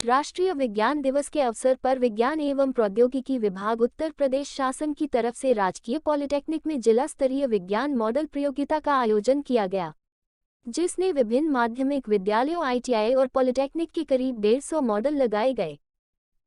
राष्ट्रीय विज्ञान दिवस के अवसर पर विज्ञान एवं प्रौद्योगिकी विभाग उत्तर प्रदेश शासन की तरफ से राजकीय पॉलिटेक्निक में जिला स्तरीय विज्ञान मॉडल प्रतियोगिता का आयोजन किया गया, जिसमें विभिन्न माध्यमिक विद्यालयों, ITI और पॉलिटेक्निक के करीब 150 मॉडल लगाए गए,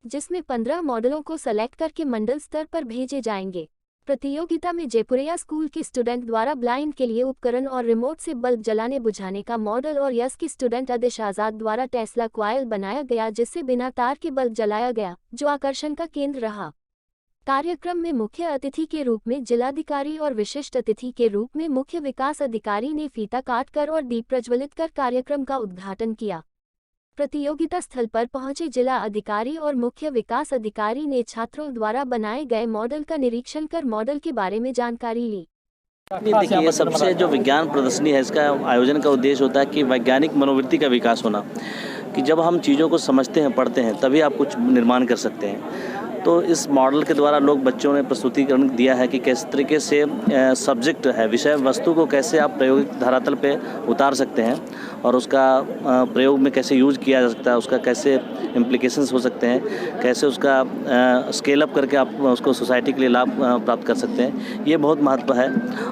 जिसमें 15 मॉडलों को सेलेक्ट करके मंडल स्तर पर भेजे जाएंगे। प्रतियोगिता में जयपुरिया स्कूल के स्टूडेंट द्वारा ब्लाइंड के लिए उपकरण और रिमोट से बल्ब जलाने बुझाने का मॉडल और यस के स्टूडेंट आदिश आजाद द्वारा टेस्ला कॉइल बनाया गया, जिससे बिना तार के बल्ब जलाया गया, जो आकर्षण का केंद्र रहा। कार्यक्रम में मुख्य अतिथि के रूप में जिलाधिकारी और विशिष्ट अतिथि के रूप में मुख्य विकास अधिकारी ने फीता काटकर और दीप प्रज्वलित कर कार्यक्रम का उद्घाटन किया। प्रतियोगिता स्थल पर पहुंचे जिला अधिकारी और मुख्य विकास अधिकारी ने छात्रों द्वारा बनाए गए मॉडल का निरीक्षण कर मॉडल के बारे में जानकारी ली। देखिए, सबसे जो विज्ञान प्रदर्शनी है, इसका आयोजन का उद्देश्य होता है कि वैज्ञानिक मनोवृत्ति का विकास होना, कि जब हम चीज़ों को समझते हैं, पढ़ते हैं, तभी आप कुछ निर्माण कर सकते हैं। तो इस मॉडल के द्वारा बच्चों ने प्रस्तुतिकरण दिया है कि किस तरीके से सब्जेक्ट है, विषय वस्तु को कैसे आप प्रायोगिक धरातल पे उतार सकते हैं और उसका प्रयोग में कैसे यूज किया जा सकता है, उसका कैसे इम्प्लीकेशंस हो सकते हैं, कैसे उसका स्केल अप करके आप उसको सोसाइटी के लिए लाभ प्राप्त कर सकते हैं। ये बहुत महत्व है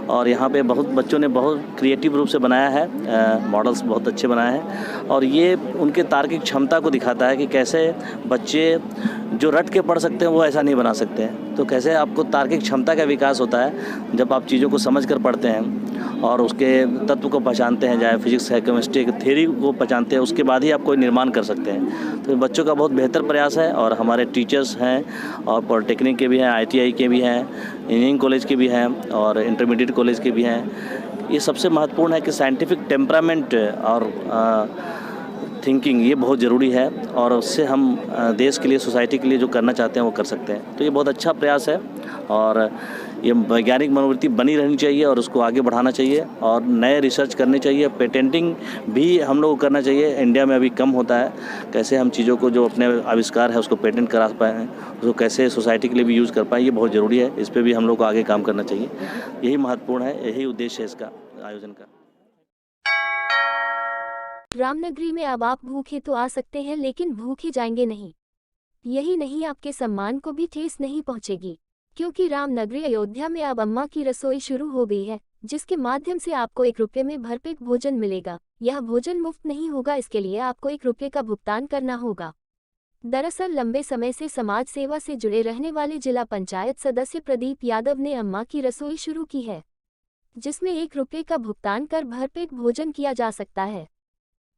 और यहाँ पे बहुत बच्चों ने बहुत क्रिएटिव रूप से बनाया है, मॉडल्स बहुत अच्छे बनाए हैं और ये उनके तार्किक क्षमता को दिखाता है कि कैसे बच्चे जो रट के पढ़ सकते हैं वो ऐसा नहीं बना सकते हैं। तो कैसे आपको तार्किक क्षमता का विकास होता है जब आप चीज़ों को समझ कर पढ़ते हैं और उसके तत्व को पहचानते हैं, चाहे फिजिक्स है, केमिस्ट्री की थ्योरी को पहचानते हैं, उसके बाद ही आप कोई निर्माण कर सकते हैं। तो बच्चों का बहुत बेहतर प्रयास है और हमारे टीचर्स हैं और पॉलिटेक्निक के भी हैं, ITI के भी हैं, इंजीनियरिंग कॉलेज के भी हैं और इंटरमीडिएट कॉलेज के भी हैं। ये सबसे महत्वपूर्ण है कि साइंटिफिक टेम्परामेंट और थिंकिंग ये बहुत ज़रूरी है और उससे हम देश के लिए, सोसाइटी के लिए जो करना चाहते हैं वो कर सकते हैं। तो ये बहुत अच्छा प्रयास है और ये वैज्ञानिक मनोवृत्ति बनी रहनी चाहिए और उसको आगे बढ़ाना चाहिए और नए रिसर्च करनी चाहिए। पेटेंटिंग भी हम लोग को करना चाहिए, इंडिया में अभी कम होता है। कैसे हम चीज़ों को जो अपने आविष्कार है उसको पेटेंट करा पाएँ, उसको कैसे सोसाइटी के लिए भी यूज़ कर पाएँ, ये बहुत ज़रूरी है। इस पर भी हम लोग को आगे काम करना चाहिए। यही महत्वपूर्ण है, यही उद्देश्य है इसका आयोजन का। रामनगरी में अब आप भूखे तो आ सकते हैं, लेकिन भूखे जाएंगे नहीं। यही नहीं, आपके सम्मान को भी ठेस नहीं पहुंचेगी, क्योंकि रामनगरी अयोध्या में अब अम्मा की रसोई शुरू हो गई है, जिसके माध्यम से आपको 1 रुपये में भरपेट भोजन मिलेगा। यह भोजन मुफ्त नहीं होगा, इसके लिए आपको 1 रुपये का भुगतान करना होगा। दरअसल लंबे समय से समाज सेवा से जुड़े रहने वाले जिला पंचायत सदस्य प्रदीप यादव ने अम्मा की रसोई शुरू की है, जिसमें 1 रुपये का भुगतान कर भरपेट भोजन किया जा सकता है।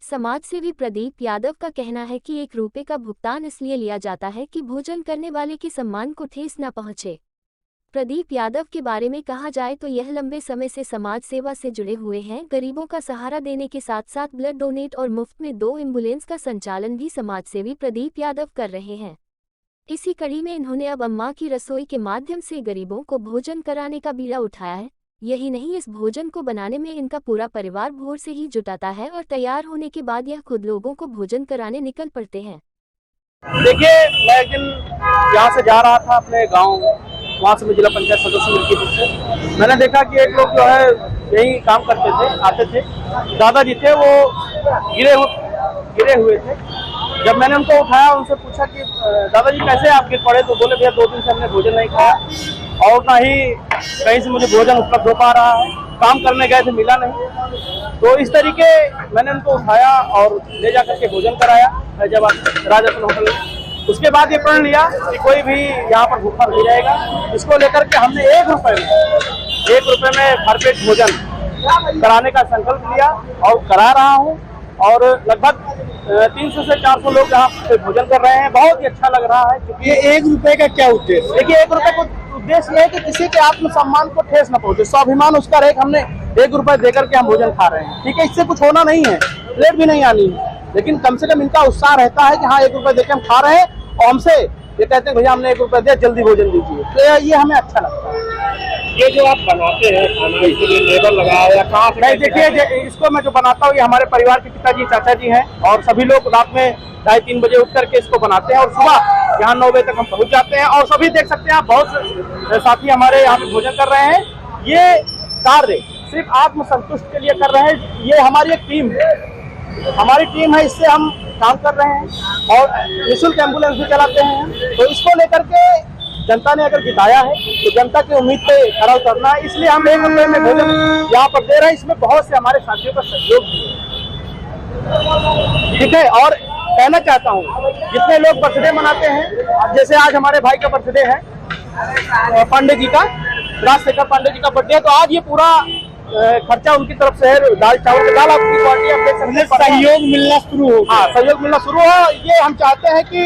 समाजसेवी प्रदीप यादव का कहना है कि 1 रुपये का भुगतान इसलिए लिया जाता है कि भोजन करने वाले के सम्मान को ठेस न पहुंचे। प्रदीप यादव के बारे में कहा जाए तो यह लंबे समय से समाज सेवा से जुड़े हुए हैं। गरीबों का सहारा देने के साथ साथ ब्लड डोनेट और मुफ्त में 2 एम्बुलेंस का संचालन भी समाजसेवी प्रदीप यादव कर रहे हैं। इसी कड़ी में इन्होंने अब अम्मा की रसोई के माध्यम से गरीबों को भोजन कराने का बीड़ा उठाया है। यही नहीं, इस भोजन को बनाने में इनका पूरा परिवार भोर से ही जुटाता है और तैयार होने के बाद यह खुद लोगों को भोजन कराने निकल पड़ते हैं। देखिए, मैं एक दिन यहाँ से जा रहा था अपने गांव, वहाँ से मैं जिला पंचायत सदस्य मिलकर से मैंने देखा कि एक लोग जो है यही काम करते थे, आते थे। दादाजी थे, वो गिरे हुए थे। जब मैंने उनको उठाया, उनसे पूछा कि दादाजी कैसे आप गिर पड़े, तो बोले भैया 2 दिन से हमने भोजन नहीं खाया और ना ही कहीं से मुझे भोजन उपलब्ध हो पा रहा है, काम करने गए थे मिला नहीं। तो इस तरीके मैंने उनको उठाया और ले जाकर के भोजन कराया फैजाबाद राजस्थान होटल में। उसके बाद ये प्रण लिया कि कोई भी यहाँ पर भूखा नहीं रहेगा। इसको लेकर के हमने 1 रुपये में भरपेट भोजन कराने का संकल्प लिया और करा रहा हूँ और लगभग 300 से 400 लोग यहाँ पे भोजन कर रहे हैं। बहुत ही अच्छा लग रहा है। क्योंकि ये 1 रुपये का क्या उद्देश्य? देखिए, 1 रुपये का उद्देश्य है कि किसी के आत्मसम्मान को ठेस न पहुंचे, स्वाभिमान उसका रहे। हमने 1 रुपये देकर के हम भोजन खा रहे हैं, ठीक है। इससे कुछ होना नहीं है, प्लेट भी नहीं आनी है, लेकिन कम से कम इनका उत्साह रहता है कि हाँ 1 रुपये देकर हम खा रहे हैं और हमसे ये कहते हैं भैया हमने 1 रुपये दिया, जल्दी भोजन दीजिए। तो ये हमें अच्छा लगता है। ये जो आप बनाते हैं खाना, इसके लिए लेबर लगाया या कहाँ से? नहीं, देखिए, इसको मैं जो बनाता हूँ ये हमारे परिवार के पिताजी, चाचा जी हैं और सभी लोग रात में 2:30-3 बजे उठ करके इसको बनाते हैं और सुबह यहाँ 9 बजे तक हम पहुँच जाते हैं। और सभी देख सकते हैं आप, बहुत साथी हमारे यहाँ पे भोजन कर रहे हैं। ये कार्य सिर्फ आत्मसंतुष्ट के लिए कर रहे हैं। ये हमारी एक टीम है, हमारी टीम है। इससे हम काम कर रहे हैं और निःशुल्क एम्बुलेंस भी चलाते हैं। तो इसको लेकर के जनता ने अगर जिताया है तो जनता की उम्मीद पे खरा उतरना है, इसलिए हम 1 रुपये में भोजन यहाँ पर दे रहे हैं। इसमें बहुत से हमारे साथियों का सहयोग भी है, ठीक है। और कहना चाहता हूँ जितने लोग बर्थडे मनाते हैं, जैसे आज हमारे भाई का बर्थडे है, पांडे जी का, राजशेखर पांडे जी का बर्थडे है, तो आज ये पूरा खर्चा उनकी तरफ से है। दाल चावल की दाल आपकी क्वालिटी आप देख सकते हैं, सहयोग मिलना शुरू हो। हाँ, सहयोग मिलना शुरू हो। ये हम चाहते हैं कि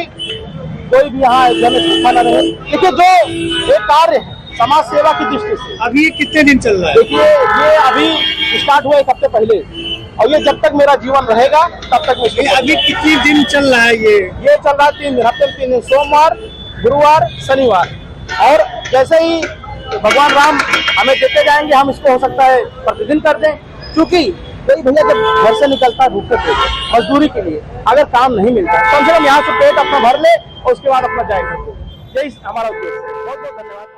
कोई भी यहाँ जन संस्था न रहे। देखिए जो एक कार्य है समाज सेवा की दृष्टि से, अभी ये कितने दिन चल रहा है? देखिए ये अभी स्टार्ट हुआ 1 हफ्ते पहले, और ये जब तक मेरा जीवन रहेगा तब तक मैं इसको अभी कितने दिन चल रहा है ये चल रहा है 3 दिन, हफ्ते में 3 दिन, सोमवार, गुरुवार, शनिवार। और जैसे ही भगवान राम हमें देते जाएंगे, हम इसको हो सकता है प्रतिदिन कर दें, क्योंकि कोई भैया जब घर से निकलता है भूखे पेट मजदूरी के लिए, अगर काम नहीं मिलता कम से कम यहाँ से पेट अपना भर ले और उसके बाद अपना जाएगा। यही हमारा उद्देश्य है। बहुत बहुत धन्यवाद।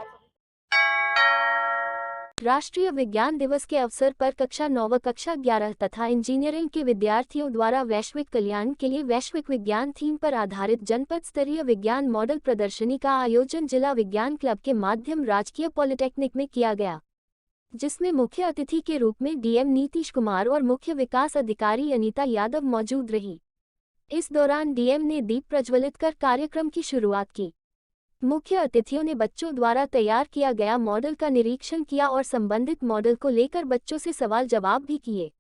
राष्ट्रीय विज्ञान दिवस के अवसर पर कक्षा 9 व कक्षा 11 तथा इंजीनियरिंग के विद्यार्थियों द्वारा वैश्विक कल्याण के लिए वैश्विक विज्ञान थीम पर आधारित जनपद स्तरीय विज्ञान मॉडल प्रदर्शनी का आयोजन जिला विज्ञान क्लब के माध्यम राजकीय पॉलिटेक्निक में किया गया, जिसमें मुख्य अतिथि के रूप में डीएम नीतीश कुमार और मुख्य विकास अधिकारी अनीता यादव मौजूद रही। इस दौरान डीएम ने दीप प्रज्वलित कर कार्यक्रम की शुरुआत की। मुख्य अतिथियों ने बच्चों द्वारा तैयार किया गया मॉडल का निरीक्षण किया और संबंधित मॉडल को लेकर बच्चों से सवाल जवाब भी किए।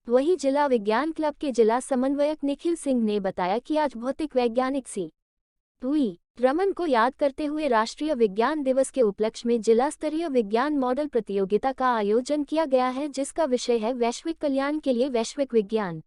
वहीं जिला विज्ञान क्लब के जिला समन्वयक निखिल सिंह ने बताया कि आज भौतिक वैज्ञानिक सी.वी. रमन को याद करते हुए राष्ट्रीय विज्ञान दिवस के उपलक्ष्य में जिला स्तरीय विज्ञान मॉडल प्रतियोगिता का आयोजन किया गया है, जिसका विषय है वैश्विक कल्याण के लिए वैश्विक विज्ञान।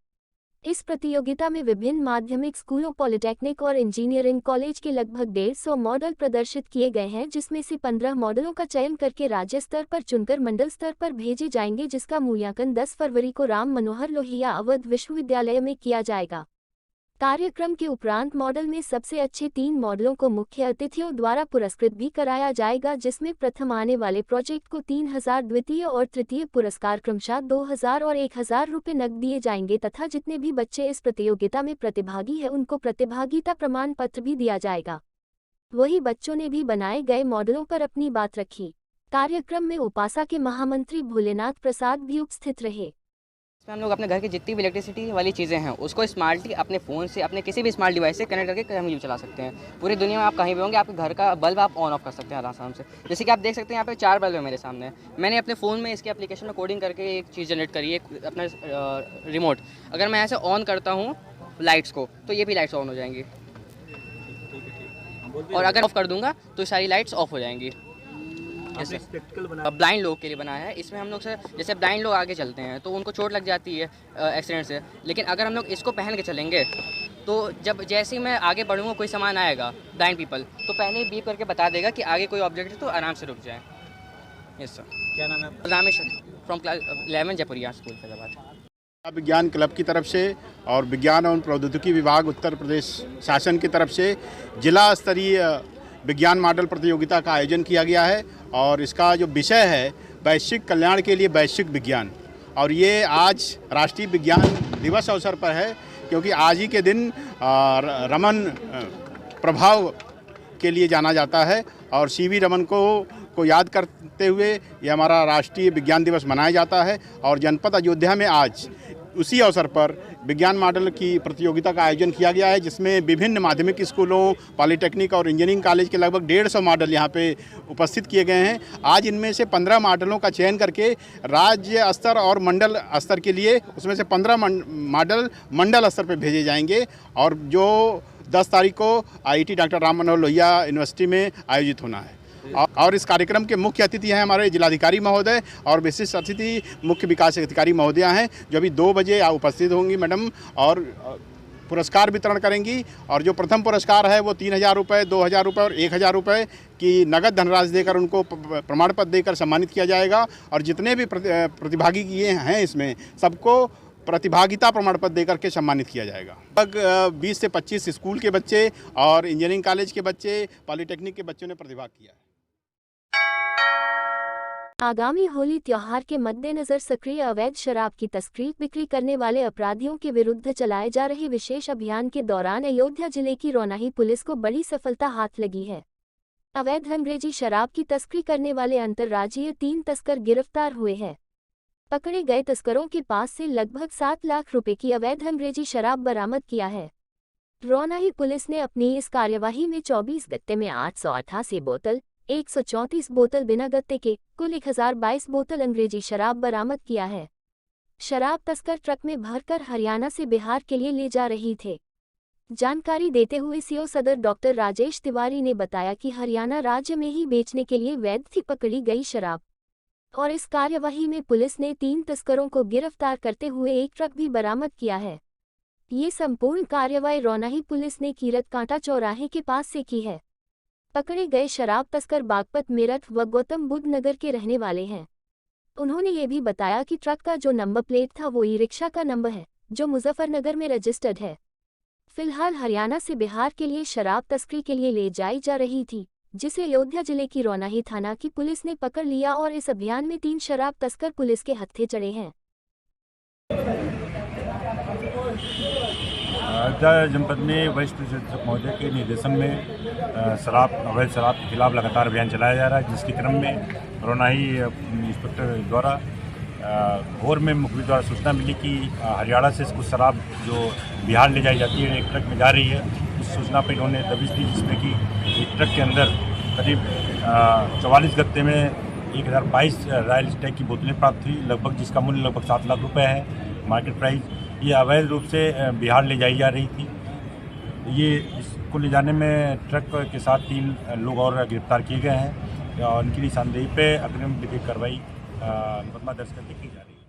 इस प्रतियोगिता में विभिन्न माध्यमिक स्कूलों, पॉलिटेक्निक और इंजीनियरिंग कॉलेज के लगभग 150 मॉडल प्रदर्शित किए गए हैं, जिसमें से 15 मॉडलों का चयन करके राज्य स्तर पर चुनकर मंडल स्तर पर भेजे जाएंगे, जिसका मूल्यांकन 10 फरवरी को राम मनोहर लोहिया अवध विश्वविद्यालय में किया जाएगा। कार्यक्रम के उपरांत मॉडल में सबसे अच्छे 3 मॉडलों को मुख्य अतिथियों द्वारा पुरस्कृत भी कराया जाएगा, जिसमें प्रथम आने वाले प्रोजेक्ट को 3000, द्वितीय और तृतीय पुरस्कार क्रमशः 2000 और 1000 रुपये नकद दिए जाएंगे तथा जितने भी बच्चे इस प्रतियोगिता में प्रतिभागी हैं उनको प्रतिभागिता प्रमाण पत्र भी दिया जाएगा। वही बच्चों ने भी बनाए गए मॉडलों पर अपनी बात रखी। कार्यक्रम में उपासा के महामंत्री भोलेनाथ प्रसाद भी उपस्थित रहे। हम लोग अपने घर की जितनी भी इलेक्ट्रिसिटी वाली चीज़ें हैं उसको स्मार्टली अपने फ़ोन से, अपने किसी भी स्मार्ट डिवाइस से कनेक्ट करके हम यूज चला सकते हैं। पूरी दुनिया में आप कहीं भी होंगे, आपके घर का बल्ब आप ऑन ऑफ कर सकते हैं आराम से। जैसे कि आप देख सकते हैं यहाँ पे 4 बल्ब है मेरे सामने। मैंने अपने फ़ोन में इसके एप्लीकेशन में कोडिंग करके एक चीज़ जनरेट करी है, अपना रिमोट। अगर मैं ऐसे ऑन करता हूँ लाइट्स को तो ये भी लाइट्स ऑन हो जाएंगी, और अगर ऑफ कर दूँगा तो सारी लाइट्स ऑफ हो जाएंगी। जैसे ब्लाइंड लोग के लिए बना है, इसमें हम लोग से जैसे ब्लाइंड लोग आगे चलते हैं तो उनको चोट लग जाती है एक्सीडेंट से, लेकिन अगर हम लोग इसको पहन के चलेंगे तो जब जैसे ही मैं आगे बढ़ूँगा कोई सामान आएगा ब्लाइंड पीपल तो पहले ही बीप करके बता देगा कि आगे कोई ऑब्जेक्ट है तो आराम से रुक जाए। Yes sir. क्या नाम है? Rameshwar from class 11 Jaipuria school Faizabad. विज्ञान क्लब की तरफ से और विज्ञान एवं प्रौद्योगिकी विभाग उत्तर प्रदेश शासन की तरफ से जिला स्तरीय विज्ञान मॉडल प्रतियोगिता का आयोजन किया गया है, और इसका जो विषय है वैश्विक कल्याण के लिए वैश्विक विज्ञान। और ये आज राष्ट्रीय विज्ञान दिवस अवसर पर है, क्योंकि आज ही के दिन रमन प्रभाव के लिए जाना जाता है, और सी.वी. रमन को याद करते हुए ये हमारा राष्ट्रीय विज्ञान दिवस मनाया जाता है। और जनपद अयोध्या में आज उसी अवसर पर विज्ञान मॉडल की प्रतियोगिता का आयोजन किया गया है, जिसमें विभिन्न माध्यमिक स्कूलों, पॉलिटेक्निक और इंजीनियरिंग कॉलेज के लगभग 150 मॉडल यहाँ पे उपस्थित किए गए हैं। आज इनमें से 15 मॉडलों का चयन करके राज्य स्तर और मंडल स्तर के लिए उसमें से 15 मॉडल मंडल स्तर पर भेजे जाएंगे, और जो 10 तारीख को IIT doctor Ram Manohar Lohia university में आयोजित होना है। और इस कार्यक्रम के मुख्य अतिथि हैं हमारे जिलाधिकारी महोदय, और विशिष्ट अतिथि मुख्य विकास अधिकारी महोदया हैं, जो अभी 2 बजे उपस्थित होंगी मैडम, और पुरस्कार वितरण करेंगी। और जो प्रथम पुरस्कार है वो 3000 रुपये, 2000 रुपये और 1000 रुपये की नगद धनराशि देकर उनको प्रमाण पत्र देकर सम्मानित किया जाएगा। और जितने भी प्रतिभागी किए हैं इसमें सबको प्रतिभागिता प्रमाण पत्र देकर के सम्मानित किया जाएगा। लगभग 20 से 25 स्कूल के बच्चे और इंजीनियरिंग कॉलेज के बच्चे, पॉलिटेक्निक के बच्चों ने प्रतिभाग किया है। आगामी होली त्योहार के मद्देनजर सक्रिय अवैध शराब की तस्करी बिक्री करने वाले अपराधियों के विरुद्ध चलाए जा रहे विशेष अभियान के दौरान अयोध्या जिले की रोनाही पुलिस को बड़ी सफलता हाथ लगी है। अवैध अंग्रेजी शराब की तस्करी करने वाले अंतर्राज्यीय 3 तस्कर गिरफ्तार हुए हैं। पकड़े गए तस्करों के पास से लगभग 7 लाख रुपए की अवैध अंग्रेजी शराब बरामद किया है। रोनाही पुलिस ने अपनी इस कार्यवाही में 24 गत्ते में 888 बोतल, 134 बोतल बिना गत्ते के, कुल 1022 बोतल अंग्रेजी शराब बरामद किया है। शराब तस्कर ट्रक में भरकर हरियाणा से बिहार के लिए ले जा रही थे। जानकारी देते हुए सीओ सदर डॉक्टर राजेश तिवारी ने बताया कि हरियाणा राज्य में ही बेचने के लिए वैध थी पकड़ी गई शराब, और इस कार्यवाही में पुलिस ने 3 तस्करों को गिरफ्तार करते हुए एक ट्रक भी बरामद किया है। ये संपूर्ण कार्रवाई रोनाही पुलिस ने कीरत कांटा चौराहे के पास से की है। पकड़े गए शराब तस्कर बागपत, मेरठ व गौतम बुद्ध नगर के रहने वाले हैं। उन्होंने ये भी बताया कि ट्रक का जो नंबर प्लेट था वो ई-रिक्शा का नंबर है, जो मुजफ्फरनगर में रजिस्टर्ड है। फिलहाल हरियाणा से बिहार के लिए शराब तस्करी के लिए ले जाई जा रही थी, जिसे अयोध्या जिले की रोनाही थाना की पुलिस ने पकड़ लिया और इस अभियान में 3 शराब तस्कर पुलिस के हत्थे चढ़े हैं। अयोध्या जनपद में वरिष्ठ निदेशक महोदय के निर्देशन में अवैध शराब के खिलाफ लगातार अभियान चलाया जा रहा है, जिसके क्रम में रोनाही इंस्पेक्टर द्वारा भोर में मुखबिर द्वारा सूचना मिली कि हरियाणा से कुछ शराब जो बिहार ले जाई जाती है एक ट्रक में जा रही है। उस सूचना पर इन्होंने दबिश दी, जिसमें कि एक ट्रक के अंदर करीब 44 गत्ते में 1022 रॉयल स्टैग की बोतलें प्राप्त हुई, लगभग जिसका मूल्य लगभग 7 लाख रुपए है मार्केट प्राइस। ये अवैध रूप से बिहार ले जाई जा रही थी। ये इसको ले जाने में ट्रक के साथ 3 लोग और गिरफ्तार किए गए हैं और उनकी निशानदेही पे अग्रिम विधिक कार्रवाई मुकदमा दर्ज करके की जा रही है।